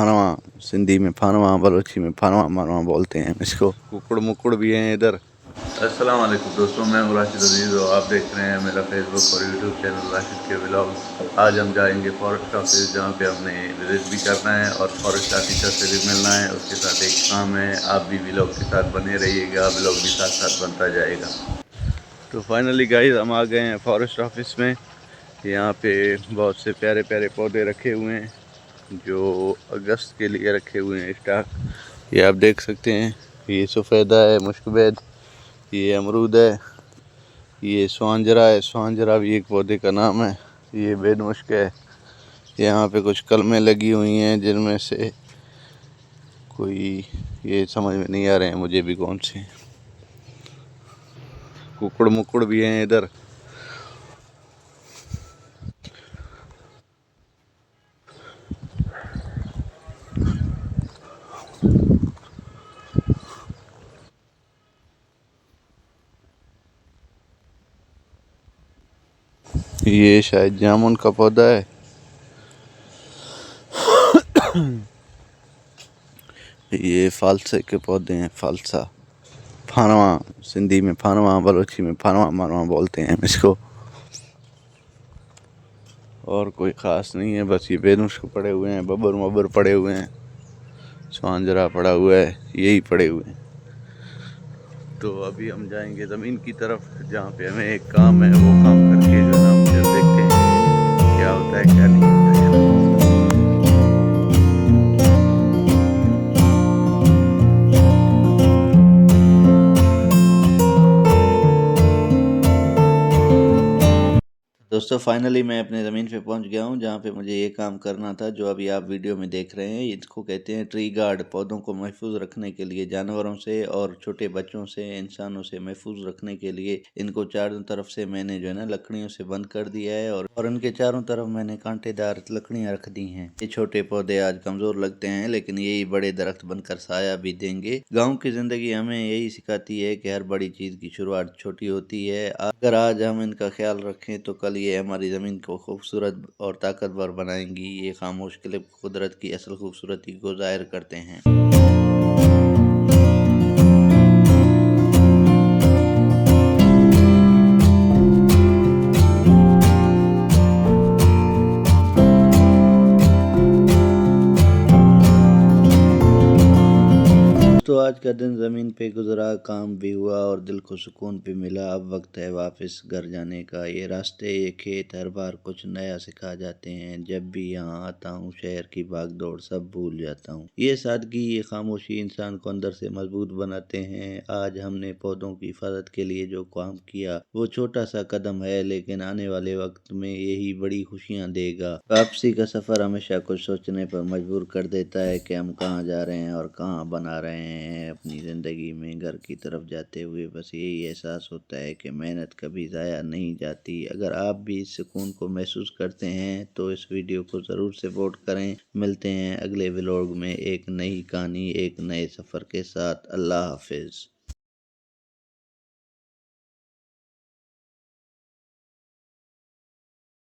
फानवा, सिंधी में फानवा, बलोची में फानवा मारवा बोलते हैं इसको। कुकड़ मुकड़ भी हैं इधर। अस्सलाम वालेकुम दोस्तों, मैं हूं राशिद अजीज़ और आप देख रहे हैं मेरा फेसबुक और यूट्यूब चैनल राशिद के व्लॉग। आज हम जाएंगे फॉरेस्ट ऑफिस, जहां पे हमने विजिट भी करना है और फॉरेस्ट ऑफिसर से भी मिलना है। उसके साथ एक काम है, आप भी व्लॉग के साथ बने रहिएगा, व्लॉग भी साथ साथ बनता जाएगा। तो फाइनली गाइस हम आ गए हैं फॉरेस्ट ऑफिस में। यहाँ पे बहुत से प्यारे प्यारे पौधे रखे हुए हैं जो अगस्त के लिए रखे हुए हैं स्टॉक। ये आप देख सकते हैं, ये सफ़ेदा है, मुश्कबैद, ये अमरूद है, ये स्वांजरा है। स्वांजरा भी एक पौधे का नाम है। ये बेद मुश्क है। यहाँ पे कुछ कलमें लगी हुई हैं जिनमें से कोई ये समझ में नहीं आ रहे हैं मुझे भी कौन से। कुकड़ मुकड़ भी हैं इधर। ये शायद जामुन का पौधा है। ये फालसे के पौधे हैं, फालसा। फानवा, सिंधी में फानवा, बलोची में फानवा मारवा बोलते हैं इसको। और कोई ख़ास नहीं है, बस ये बेनुश्क पड़े हुए हैं, बब्बर मब्बर पड़े हुए हैं, स्वांजरा पड़ा हुआ है, यही पड़े हुए हैं। तो अभी हम जाएंगे ज़मीन की तरफ, जहाँ पे हमें एक काम है। वो काम करके जो है ना, फिर देखते हैं क्या होता है क्या नहीं होता है। दोस्तों फाइनली मैं अपने ज़मीन पे पहुंच गया हूं, जहां पे मुझे ये काम करना था जो अभी आप वीडियो में देख रहे हैं। इसको कहते हैं ट्री गार्ड। पौधों को महफूज रखने के लिए, जानवरों से और छोटे बच्चों से, इंसानों से महफूज रखने के लिए इनको चारों तरफ से मैंने जो है ना लकड़ियों से बंद कर दिया है और इनके चारों तरफ मैंने कांटेदार लकड़ियाँ रख दी हैं। ये छोटे पौधे आज कमज़ोर लगते हैं, लेकिन यही बड़े दरख्त बनकर साया भी देंगे। गाँव की ज़िंदगी हमें यही सिखाती है कि हर बड़ी चीज़ की शुरुआत छोटी होती है। अगर आज हम इनका ख्याल रखें तो कल ये हमारी ज़मीन को खूबसूरत और ताकतवर बनाएंगी। ये खामोश क्लिप कुदरत की असल खूबसूरती को ज़ाहिर करते हैं। तो आज का दिन ज़मीन पे गुजरा, काम भी हुआ और दिल को सुकून भी मिला। अब वक्त है वापस घर जाने का। ये रास्ते, ये खेत हर बार कुछ नया सिखा जाते हैं। जब भी यहाँ आता हूँ शहर की भाग दौड़ सब भूल जाता हूँ। ये सादगी, ये खामोशी इंसान को अंदर से मजबूत बनाते हैं। आज हमने पौधों की हिफाजत के लिए जो काम किया वो छोटा सा कदम है, लेकिन आने वाले वक्त में यही बड़ी खुशियाँ देगा। वापसी का सफ़र हमेशा कुछ सोचने पर मजबूर कर देता है कि हम कहाँ जा रहे हैं और कहाँ बना रहे हैं अपनी ज़िंदगी में। घर की तरफ जाते हुए बस यही एहसास होता है कि मेहनत कभी ज़ाया नहीं जाती। अगर आप भी इस सुकून को महसूस करते हैं तो इस वीडियो को ज़रूर सपोर्ट करें। मिलते हैं अगले व्लॉग में एक नई कहानी, एक नए सफ़र के साथ। अल्लाह हाफिज़।